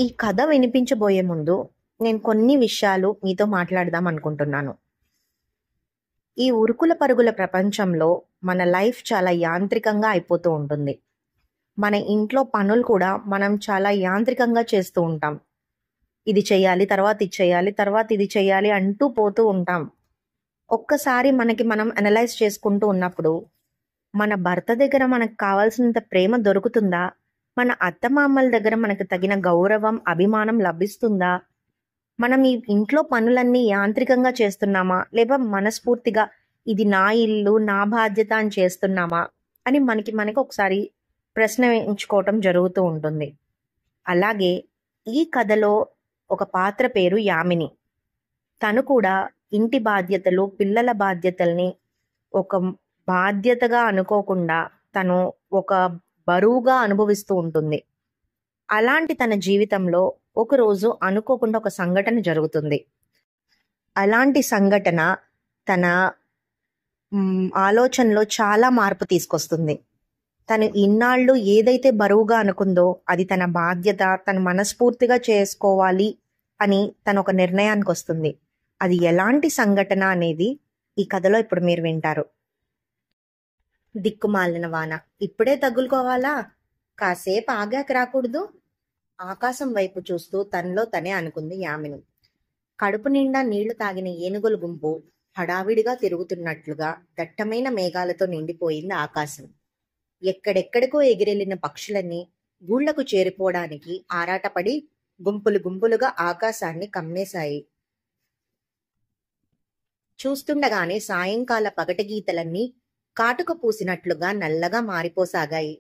ఈ కథ వినిపించబోయే ముందు నేను కొన్ని విషయాలు మీతో మాట్లాడదాం అనుకుంటున్నాను. ఈ ఉరుకుల పరుగుల ప్రపంచంలో మన లైఫ్ చాలా యాంత్రికంగా అయిపోతూ ఉంటుంది. మన ఇంట్లో పనులు కూడా మనం చాలా యాంత్రికంగా చేస్తూ ఉంటాం. ఇది చేయాలి, తర్వాత ఇది చేయాలి, తర్వాత ఇది చేయాలి అంటూ పోతూ ఉంటాం. ఒక్కసారి మనకి మనం అనలైజ్ చేసుకుంటూ ఉన్నప్పుడు మన భర్త దగ్గర మనకు కావాల్సినంత ప్రేమ దొరుకుతుందా? మన అత్తమామల దగ్గర మనకు తగిన గౌరవం, అభిమానం లభిస్తుందా? మనం ఈ ఇంట్లో పనులన్నీ యాంత్రికంగా చేస్తున్నామా? లేదా మనస్ఫూర్తిగా ఇది నా ఇల్లు, నా బాధ్యత అని చేస్తున్నామా అని మనకి ఒకసారి ప్రశ్న వేయించుకోవటం జరుగుతూ ఉంటుంది. అలాగే ఈ కథలో ఒక పాత్ర పేరు యామిని. తను కూడా ఇంటి బాధ్యతలు, పిల్లల బాధ్యతల్ని ఒక బాధ్యతగా అనుకోకుండా తను ఒక బరువుగా అనుభవిస్తూ ఉంటుంది. అలాంటి తన జీవితంలో ఒకరోజు అనుకోకుండా ఒక సంఘటన జరుగుతుంది. అలాంటి సంఘటన తన ఆలోచనలో చాలా మార్పు తీసుకొస్తుంది. తను ఇన్నాళ్ళు ఏదైతే బరువుగా అనుకుందో అది తన బాధ్యత, తను మనస్ఫూర్తిగా చేసుకోవాలి అని తను ఒక నిర్ణయానికి వస్తుంది. అది ఎలాంటి సంఘటన అనేది ఈ కథలో ఇప్పుడు మీరు వింటారు. దిక్కుమాలిన వాన ఇప్పుడే తగులుకోవాలా? కాసేపు ఆగాక రాకూడదు? ఆకాశం వైపు చూస్తూ తనలో తనే అనుకుంది యామిని. కడుపు నిండా నీళ్లు తాగిన ఏనుగుల గుంపు హడావిడిగా తిరుగుతున్నట్లుగా దట్టమైన మేఘాలతో నిండిపోయింది ఆకాశం. ఎక్కడెక్కడికో ఎగిరెళ్లిన పక్షులన్నీ గూళ్లకు చేరిపోవడానికి ఆరాటపడి గుంపులు గుంపులుగా ఆకాశాన్ని కమ్మేశాయి. చూస్తుండగానే సాయంకాల పగటి గీతలన్నీ కాటుక పూసినట్లుగా నల్లగా మారిపోసాగాయి.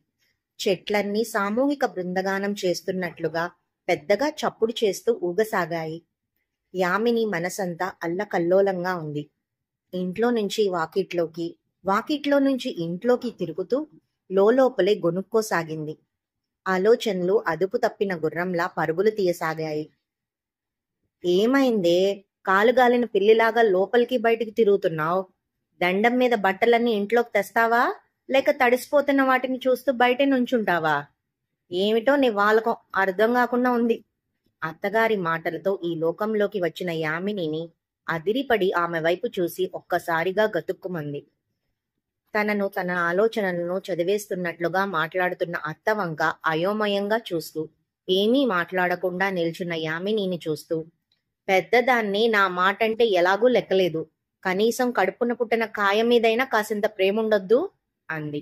చెట్లన్నీ సామూహిక బృందగానం చేస్తున్నట్లుగా పెద్దగా చప్పుడు చేస్తూ ఊగసాగాయి. యామిని మనసంతా అల్లకల్లోలంగా ఉంది. ఇంట్లో నుంచి వాకిట్లోకి, వాకిట్లో నుంచి ఇంట్లోకి తిరుగుతూ లోపలే గొనుక్కోసాగింది. ఆలోచనలు అదుపు తప్పిన గుర్రంలా పరుగులు తీయసాగాయి. ఏమైందే? కాలుగాలిన పిల్లిలాగా లోపలికి బయటికి తిరుగుతున్నావు? దండం మీద బట్టలన్నీ ఇంట్లోకి తెస్తావా, లేక తడిసిపోతున్న వాటిని చూస్తూ బయటే నుంచుంటావా? ఏమిటో నీ వాలకం అర్థం కాకుండా ఉంది. అత్తగారి మాటలతో ఈ లోకంలోకి వచ్చిన యామినిని అదిరిపడి ఆమె వైపు చూసి ఒక్కసారిగా గతుక్కుమంది. తనను, తన ఆలోచనలను చదివేస్తున్నట్లుగా మాట్లాడుతున్న అత్త వంక అయోమయంగా చూస్తూ, ఏమీ మాట్లాడకుండా నిల్చున్న యామినిని చూస్తూ, పెద్దదాన్ని నా మాటంటే ఎలాగూ లెక్కలేదు, కనీసం కడుపున పుట్టిన కాయ మీదైనా కాసింత ప్రేముండొద్దు అంది.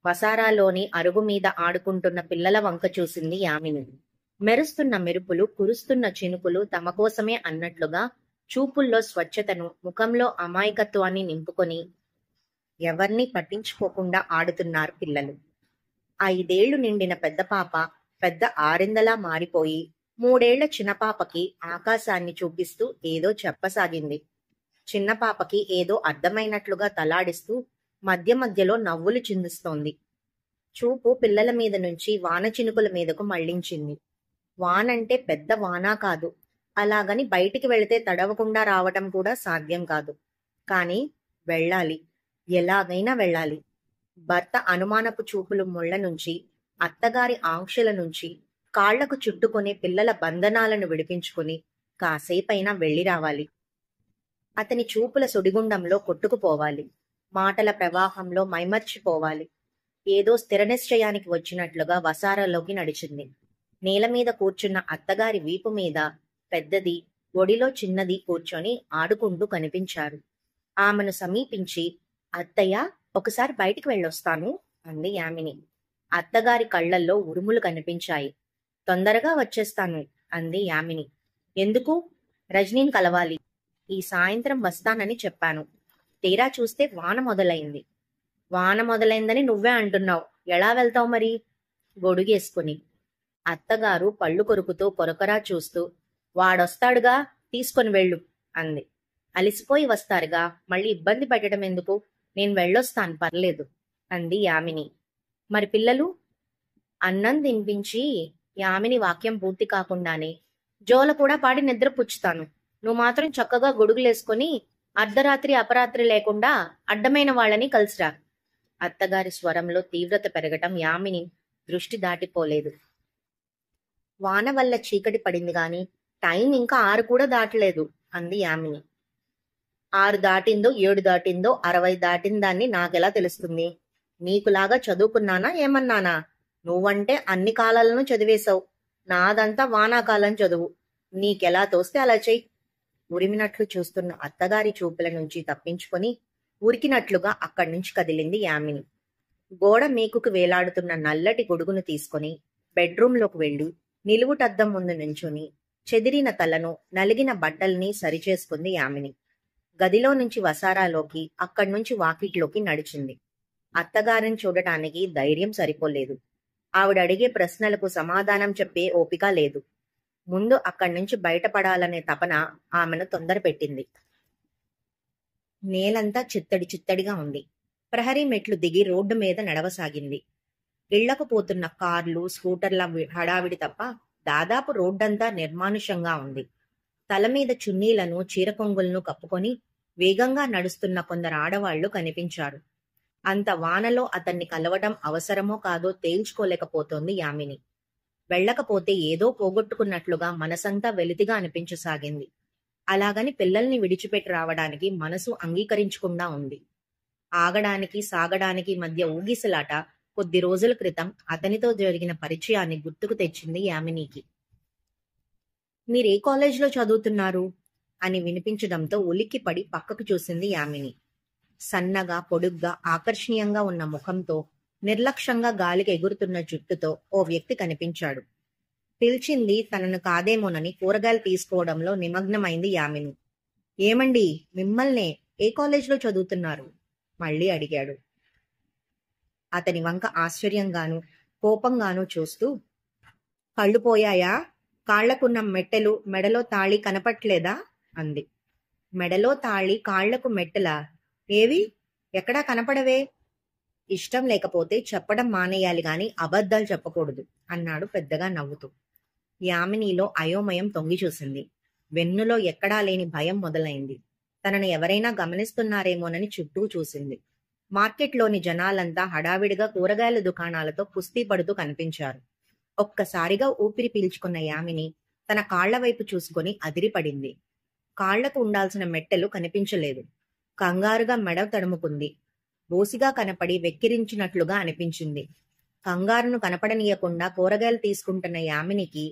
వసారాలోని అరుగు మీద ఆడుకుంటున్న పిల్లల వంక చూసింది యామిని. మెరుస్తున్న మెరుపులు, కురుస్తున్న చినుకులు తమ కోసమే అన్నట్లుగా చూపుల్లో స్వచ్ఛతను, ముఖంలో అమాయకత్వాన్ని నింపుకొని ఎవర్నీ పట్టించుకోకుండా ఆడుతున్నారు పిల్లలు. 5 ఏళ్లు నిండిన పెద్ద పాప పెద్ద ఆరిందలా మారిపోయి 3 ఏళ్ల చిన్నపాపకి ఆకాశాన్ని చూపిస్తూ ఏదో చెప్పసాగింది. చిన్న పాపకి ఏదో అర్థమైనట్లుగా తలాడిస్తూ మధ్య మధ్యలో నవ్వులు చిందిస్తోంది. చూపు పిల్లల మీద నుంచి వాన చినుకుల మీదకు మళ్లించింది. వానంటే పెద్ద వానా కాదు, అలాగని బయటికి వెళితే తడవకుండా రావటం కూడా సాధ్యం కాదు. కానీ వెళ్ళాలి, ఎలాగైనా వెళ్ళాలి. భర్త అనుమానపు చూపులు ముళ్ల నుంచి, అత్తగారి ఆంక్షల నుంచి కాళ్లకు చుట్టుకునే పిల్లల బంధనాలను విడిపించుకుని కాసేపైనా వెళ్లి రావాలి. అతని చూపుల సుడిగుండంలో కొట్టుకుపోవాలి. మాటల ప్రవాహంలో మైమర్చిపోవాలి. ఏదో స్థిర నిశ్చయానికి వచ్చినట్లుగా వసారాలోకి నడిచింది. నేల మీద కూర్చున్న అత్తగారి వీపు మీద పెద్దది, ఒడిలో చిన్నది కూర్చొని ఆడుకుంటూ కనిపించారు. ఆమెను సమీపించి, అత్తయ్య, ఒకసారి బయటికి వెళ్ళొస్తాను అంది యామిని. అత్తగారి కళ్లల్లో ఉరుములు కనిపించాయి. తొందరగా వచ్చేస్తాను అంది యామిని. ఎందుకు? రజనీని కలవాలి. ఈ సాయంత్రం వస్తానని చెప్పాను. తీరా చూస్తే వాన మొదలైంది. వాన మొదలైందని నువ్వే అంటున్నావు, ఎలా వెళ్తావు మరి? గొడుగేసుకుని. అత్తగారు పళ్ళు కొరుకుతూ కొరకరా చూస్తూ, వాడొస్తాడుగా, తీసుకొని వెళ్ళు అంది. అలిసిపోయి వస్తారుగా, మళ్ళీ ఇబ్బంది పెట్టడం ఎందుకు? నేను వెళ్ళొస్తాను, పర్లేదు అంది యామిని. మరి పిల్లలు? అన్నం తినిపించి యామిని వాక్యం పూర్తి కాకుండానే, జోల కూడా పాడి నిద్ర పుచ్చుతాను. నువ్వు మాత్రం చక్కగా గొడుగులేసుకొని అర్ధరాత్రి అపరాత్రి లేకుండా అడ్డమైన వాళ్ళని కలిసిరా. అత్తగారి స్వరంలో తీవ్రత పెరగటం యామిని దృష్టి దాటిపోలేదు. వాన వల్ల చీకటి పడింది గాని టైం ఇంకా 6 కూడా దాటలేదు అంది యామిని. 6 దాటిందో 7 దాటిందో 60 దాటిన దాన్ని నాకెలా తెలుస్తుంది? నీకులాగా చదువుకున్నానా ఏమన్నానా? నువ్వంటే అన్ని కాలాలను చదివేశావు. నాదంతా వానాకాలం చదువు. నీకెలా తోస్తే అలా చెయ్యి. ఉరిమినట్లు చూస్తున్న అత్తగారి చూపుల నుంచి తప్పించుకొని ఉరికినట్లుగా అక్కడి నుంచి కదిలింది యామిని. గోడ మేకుకు వేలాడుతున్న నల్లటి గొడుగును తీసుకొని బెడ్రూంలోకి వెళ్లి నిలువుటద్దం ముందు నుంచుని చెదిరిన తలను నలిగిన బట్టల్ని సరిచేసుకుంది యామిని. గదిలో నుంచి వసారాలోకి అక్కడి నుంచి వాకిట్లోకి నడిచింది. అత్తగారిని చూడటానికి ధైర్యం సరిపోలేదు. ఆవిడ అడిగే ప్రశ్నలకు సమాధానం చెప్పే ఓపిక లేదు. ముందు అక్కడి నుంచి బయటపడాలనే తపన ఆమెను తొందరపెట్టింది. నేలంతా చిత్తడి చిత్తడిగా ఉంది. ప్రహరీ మెట్లు దిగి రోడ్డు మీద నడవసాగింది. ఇళ్లకు పోతున్న కార్లు, స్కూటర్ల హడావిడి తప్ప దాదాపు రోడ్డంతా నిర్మానుషంగా ఉంది. తల మీద చున్నీలను, చీరకొంగులను కప్పుకొని వేగంగా నడుస్తున్న కొందరు ఆడవాళ్లు కనిపించారు. అంత వానలో అతన్ని కలవటం అవసరమో కాదో తేల్చుకోలేకపోతోంది యామిని. వెళ్ళకపోతే ఏదో పోగొట్టుకున్నట్లుగా మనసంతా వెలితిగా అనిపించసాగింది. అలాగని పిల్లల్ని విడిచిపెట్టి రావడానికి మనసు అంగీకరించకుండా ఉంది. ఆగడానికి సాగడానికి మధ్య ఊగిసలాట కొద్ది రోజుల క్రితం అతనితో జరిగిన పరిచయాన్ని గుర్తుకు తెచ్చింది యామినికి. మీరే కాలేజీలో చదువుతున్నారు అని వినిపించడంతో ఉలిక్కిపడి పక్కకు చూసింది యామిని. సన్నగా, పొడుగ్గా, ఆకర్షణీయంగా ఉన్న ముఖంతో, నిర్లక్ష్యంగా గాలికి ఎగురుతున్న జుట్టుతో ఓ వ్యక్తి కనిపించాడు. పిలిచింది తనను కాదేమోనని కూరగాయలు తీసుకోవడంలో నిమగ్నమైంది యామిని. ఏమండి, మిమ్మల్నే, ఏ కాలేజీలో చదువుతున్నారు? మళ్ళీ అడిగాడు. అతని వంక ఆశ్చర్యంగానూ కోపంగానూ చూస్తూ, కళ్ళు పోయాయా? కాళ్లకున్న మెట్టెలు, మెడలో తాళి కనపట్లేదా అంది. మెడలో తాళి, కాళ్లకు మెట్టెలా? ఏవి? ఎక్కడా కనపడవే. ఇష్టం లేకపోతే చెప్పడం మానేయాలి గాని అబద్ధాలు చెప్పకూడదు అన్నాడు పెద్దగా నవ్వుతూ. యామినిలో అయోమయం తొంగి చూసింది. వెన్నులో ఎక్కడా లేని భయం మొదలైంది. తనను ఎవరైనా గమనిస్తున్నారేమోనని చుట్టూ చూసింది. మార్కెట్లోని జనాలంతా హడావిడిగా కూరగాయల దుకాణాలతో కుస్తీ పడుతూ కనిపించారు. ఒక్కసారిగా ఊపిరి పీల్చుకున్న యామిని తన కాళ్ల వైపు చూసుకొని అదిరిపడింది. కాళ్లకు ఉండాల్సిన మెట్టెలు కనిపించలేదు. కంగారుగా మెడ తడుముకుంది. బోసిగా కనపడి వెక్కిరించినట్లుగా అనిపించింది. కంగారును కనపడనీయకుండా కూరగాయలు తీసుకుంటున్న యామినికి,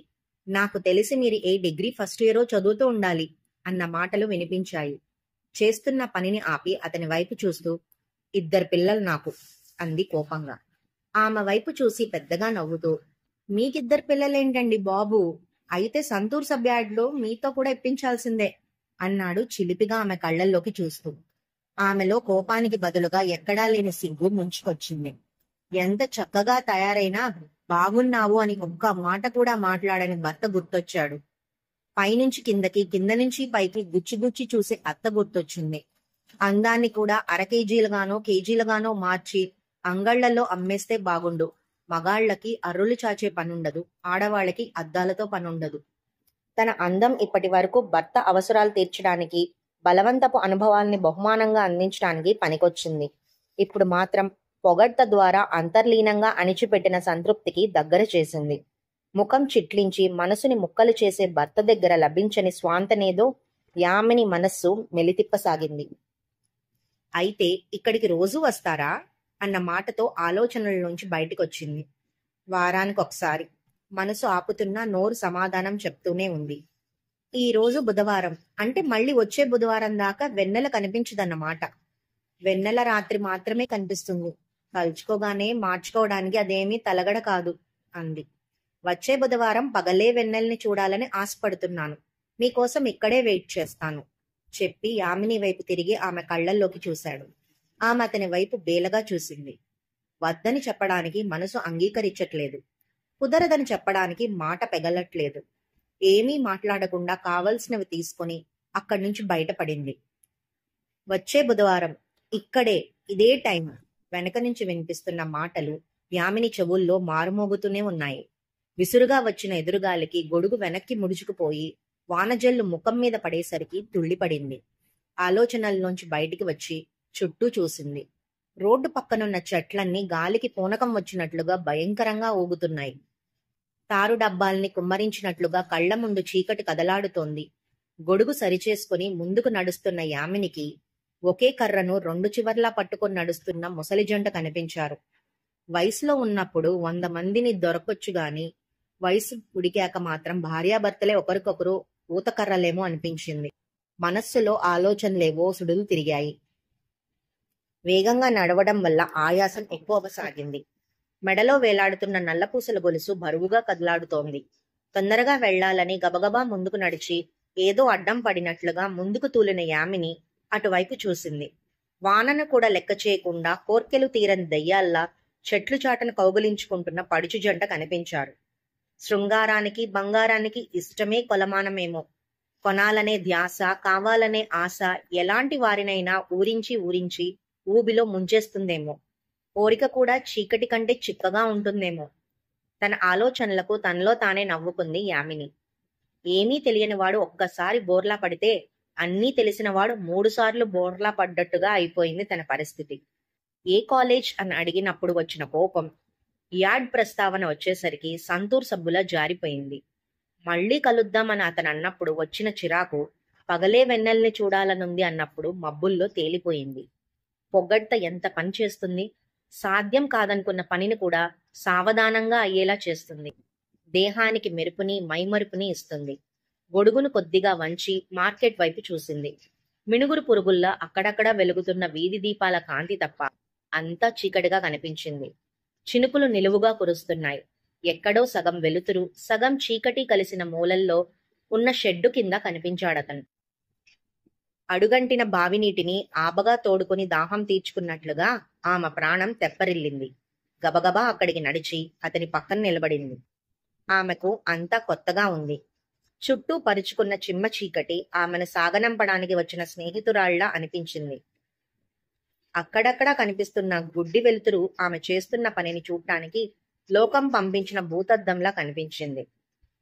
నాకు తెలిసి మీరు ఏ డిగ్రీ ఫస్ట్ ఇయరో చదువుతూ ఉండాలి అన్న మాటలు వినిపించాయి. చేస్తున్న పనిని ఆపి అతని వైపు చూస్తూ, 2 పిల్లలు నాకు అంది కోపంగా. ఆమె వైపు చూసి పెద్దగా నవ్వుతూ, మీకిద్దరు పిల్లలేంటండి బాబు? అయితే సంతూర్ సబ్యాడ్లో మీతో కూడా ఇప్పించాల్సిందే అన్నాడు చిలిపిగా ఆమె కళ్లల్లోకి చూస్తూ. ఆమెలో కోపానికి బదులుగా ఎక్కడా లేని సిగ్గు ముంచుకొచ్చింది. ఎంత చక్కగా తయారైనా బాగున్నావు అని ఒక్క మాట కూడా మాట్లాడని భర్త గుర్తొచ్చాడు. పైనుంచి కిందకి, కింద నుంచి పైకి గుచ్చి గుచ్చి చూసే అత్త గుర్తొచ్చింది. అందాన్ని కూడా కేజీలుగానో మార్చి అంగళ్లలో అమ్మేస్తే బాగుండు. మగాళ్లకి అర్రులు చాచే పనుండదు, ఆడవాళ్ళకి అద్దాలతో పనుండదు. తన అందం ఇప్పటి వరకు భర్త అవసరాలు తీర్చడానికి, బలవంతపు అనుభవాల్ని బహుమానంగా అందించడానికి పనికొచ్చింది. ఇప్పుడు మాత్రం పొగడ్త ద్వారా అంతర్లీనంగా అణిచిపెట్టిన సంతృప్తికి దగ్గర చేసింది. ముఖం చిట్లించి మనసుని ముక్కలు చేసే భర్త దగ్గర లభించని స్వాంతనేదో యామిని మనస్సు మెలితిప్పసాగింది. అయితే ఇక్కడికి రోజూ వస్తారా అన్న మాటతో ఆలోచనల్లోంచి బయటికొచ్చింది. వారానికి ఒకసారి. మనసు ఆపుతున్నా నోరు సమాధానం చెప్తూనే ఉంది. ఈ రోజు బుధవారం అంటే మళ్ళీ వచ్చే బుధవారం దాకా వెన్నెల కనిపించదన్నమాట. వెన్నెల రాత్రి మాత్రమే కనిపిస్తుంది. కలుచుకోగానే మార్చుకోవడానికి అదేమీ తలగడ కాదు అంది. వచ్చే బుధవారం పగలే వెన్నెల్ని చూడాలని ఆశపడుతున్నాను. మీకోసం ఇక్కడే వెయిట్ చేస్తాను చెప్పి యామిని వైపు తిరిగి ఆమె కళ్లల్లోకి చూశాడు. ఆమె అతని వైపు బేలగా చూసింది. వద్దని చెప్పడానికి మనసు అంగీకరించట్లేదు. కుదరదని చెప్పడానికి మాట పెగలట్లేదు. ఏమీ మాట్లాడకుండా కావలసినవి తీసుకుని అక్కడి నుంచి బయటపడింది. వచ్చే బుధవారం ఇక్కడే, ఇదే టైం. వెనక నుంచి వినిపిస్తున్న మాటలు యామిని చెవుల్లో మారుమోగుతూనే ఉన్నాయి. విసురుగా వచ్చిన ఎదురుగాలికి గొడుగు వెనక్కి ముడుచుకుపోయి వానజల్లు ముఖం మీద పడేసరికి తుళ్లిపడింది. ఆలోచనల్లోంచి బయటికి వచ్చి చుట్టూ చూసింది. రోడ్డు పక్కనున్న చెట్లన్నీ గాలికి పూనకం వచ్చినట్లుగా భయంకరంగా ఊగుతున్నాయి. తారు డబ్బాల్ని కుమ్మరించినట్లుగా కళ్ల ముందు చీకటి కదలాడుతోంది. గొడుగు సరిచేసుకుని ముందుకు నడుస్తున్న యామినికి ఒకే కర్రను రెండు చివర్లా పట్టుకొని నడుస్తున్న ముసలి జంట కనిపించారు. వయసులో ఉన్నప్పుడు 100 మందిని దొరకొచ్చుగాని వయసు ఉడికాక మాత్రం భార్యాభర్తలే ఒకరికొకరు ఊతకర్రలేమో అనిపించింది. మనస్సులో ఆలోచనలేవో సుడులు తిరిగాయి. వేగంగా నడవడం వల్ల ఆయాసం ఎక్కువసాగింది. మెడలో వేలాడుతున్న నల్లపూసల గొలుసు బరువుగా కదలాడుతోంది. తొందరగా వెళ్లాలని గబగబా ముందుకు నడిచి ఏదో అడ్డం పడినట్లుగా ముందుకు తూలిన యామిని అటువైపు చూసింది. వానను కూడా లెక్క చేయకుండా కోర్కెలు తీరని దయ్యాల్లా చెట్లు చాటను కౌగిలించుకుంటున్న పడుచు జంట కనిపించారు. శృంగారానికి బంగారానికి ఇష్టమే కొలమానమేమో. కొనాలనే ధ్యాస, కావాలనే ఆశ ఎలాంటి వారినైనా ఊరించి ఊరించి ఊబిలో ముంచేస్తుందేమో. కోరిక కూడా చీకటి కంటే చిక్కగా ఉంటుందేమో. తన ఆలోచనలకు తనలో తానే నవ్వుకుంది యామిని. ఏమీ తెలియనివాడు ఒక్కసారి బోర్లా పడితే అన్నీ తెలిసినవాడు 3 సార్లు బోర్లా పడ్డట్టుగా అయిపోయింది తన పరిస్థితి. ఏ కాలేజ్ అని అడిగినప్పుడు వచ్చిన కోపం యాడ్ ప్రస్తావన వచ్చేసరికి సంతూర్ సబ్బులా జారిపోయింది. మళ్లీ కలుద్దామని అతను అన్నప్పుడు వచ్చిన చిరాకు పగలే వెన్నెల్ని చూడాలనుంది అన్నప్పుడు మబ్బుల్లో తేలిపోయింది. పొగడ్త ఎంత పని చేస్తుంది! సాధ్యం కాదనుకున్న పనిని కూడా సావధానంగా అయ్యేలా చేస్తుంది. దేహానికి మెరుపుని మైమరుపుని ఇస్తుంది. గొడుగును కొద్దిగా వంచి మార్కెట్ వైపు చూసింది. మినుగురు పురుగుల్లా అక్కడక్కడా వెలుగుతున్న వీధి దీపాల కాంతి తప్ప అంతా చీకటిగా కనిపించింది. చినుకులు నిలువుగా కురుస్తున్నాయి. ఎక్కడో సగం వెలుతురు సగం చీకటి కలిసిన మూలల్లో ఉన్న షెడ్డు కింద కనిపించాడతను. అడుగంటిన బావినీటిని ఆబగా తోడుకుని దాహం తీర్చుకున్నట్లుగా ఆమె ప్రాణం తెప్పరిల్లింది. గబగబా అక్కడికి నడిచి అతని పక్కన నిలబడింది. ఆమెకు అంతా కొత్తగా ఉంది. చుట్టూ పరుచుకున్న చిమ్మ చీకటి ఆమెను సాగనంపడానికి వచ్చిన స్నేహితురాళ్లా అనిపించింది. అక్కడక్కడా కనిపిస్తున్న గుడ్డి వెలుతురు ఆమె చేస్తున్న పనిని చూడటానికి లోకం పంపించిన భూతద్దంలా కనిపించింది.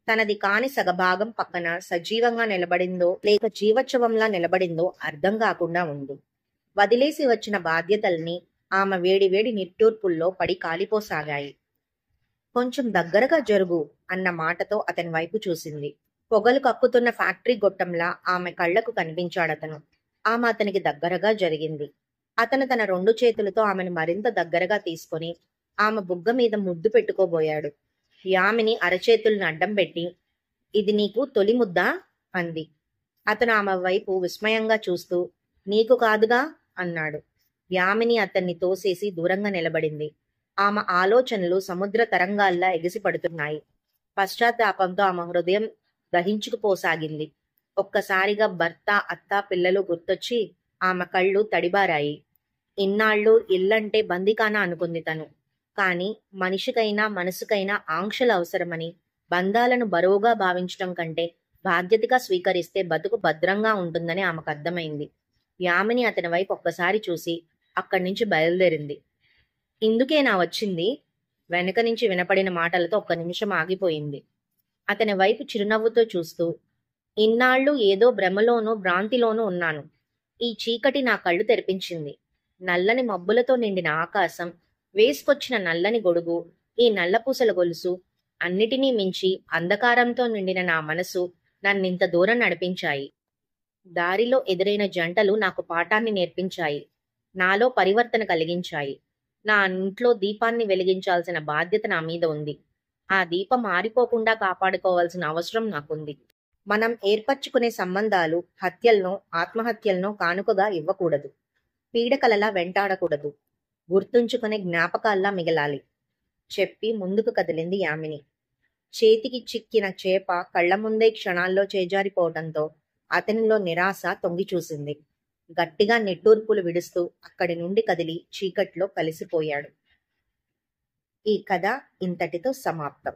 తనది కాని సగభాగం పక్కన సజీవంగా నిలబడిందో లేక జీవోత్సవంలా నిలబడిందో అర్థం కాకుండా ఉంది. వదిలేసి వచ్చిన బాధ్యతల్ని ఆమె వేడివేడి నిట్టూర్పుల్లో పడి కాలిపోసాగాయి. కొంచెం దగ్గరగా జరుగు అన్న మాటతో అతని వైపు చూసింది. పొగలు కక్కుతున్న ఫ్యాక్టరీ గొట్టంలా ఆమె కళ్లకు కనిపించాడతను. ఆమె అతనికి దగ్గరగా జరిగింది. అతను తన 2 చేతులతో ఆమెను మరింత దగ్గరగా తీసుకొని ఆమె బుగ్గ మీద ముద్దు పెట్టుకోబోయాడు. యామిని అరచేతులను అడ్డం పెట్టి, "ఇది నీకు తొలి ముద్దా?" అంది. అతను ఆమె వైపు విస్మయంగా చూస్తూ, "నీకు కాదుగా" అన్నాడు. యామిని అతన్ని తోసేసి దూరంగా నిలబడింది. ఆమె ఆలోచనలు సముద్ర తరంగాల్లా ఎగిసిపడుతున్నాయి. పశ్చాత్తాపంతో ఆమె హృదయం దహించుకుపోసాగింది. ఒక్కసారిగా భర్త, అత్త, పిల్లలు గుర్తొచ్చి ఆమె కళ్ళు తడిబారాయి. ఇన్నాళ్ళు ఇల్లంటే బందికానా అనుకుంది తను. కాని మనిషికైనా మనసుకైనా ఆంక్షలు అవసరమని, బంధాలను బరువుగా భావించటం కంటే బాధ్యతగా స్వీకరిస్తే బతుకు భద్రంగా ఉంటుందని ఆమెకు అర్థమైంది. యామిని అతని వైపు ఒక్కసారి చూసి అక్కడి నుంచి బయలుదేరింది. "ఇందుకేనా వచ్చింది?" వెనక నుంచి వినపడిన మాటలతో ఒక్క నిమిషం ఆగిపోయింది. అతని వైపు చిరునవ్వుతో చూస్తూ, "ఇన్నాళ్ళు ఏదో భ్రమలోనూ భ్రాంతిలోనూ ఉన్నాను. ఈ చీకటి నా కళ్ళు తెరిపించింది. నల్లని మబ్బులతో నిండిన ఆకాశం, వేసుకొచ్చిన నల్లని గొడుగు, ఈ నల్లపూసల గొలుసు, అన్నిటినీ మించి అంధకారంతో నిండిన నా మనసు నన్నింత దూరం నడిపించాయి. దారిలో ఎదురైన జంటలు నాకు పాఠాన్ని నేర్పించాయి. నాలో పరివర్తన కలిగించాయి. నా ఇంట్లో దీపాన్ని వెలిగించాల్సిన బాధ్యత నా మీద ఉంది. ఆ దీపం ఆరిపోకుండా కాపాడుకోవాల్సిన అవసరం నాకుంది. మనం ఏర్పరచుకునే సంబంధాలు హత్యలనో ఆత్మహత్యలనో కానుకగా ఇవ్వకూడదు. పీడకలలా వెంటాడకూడదు. గుర్తుంచుకునే జ్ఞాపకాల్లా మిగలాలి" చెప్పి ముందుకు కదిలింది యామిని. చేతికి చిక్కిన చేప కళ్ల ముందే క్షణాల్లో చేజారిపోవటంతో అతనిలో నిరాశ తొంగి చూసింది. గట్టిగా నిట్టూర్పులు విడుస్తూ అక్కడి నుండి కదిలి చీకట్లో కలిసిపోయాడు. ఈ కథ ఇంతటితో సమాప్తం.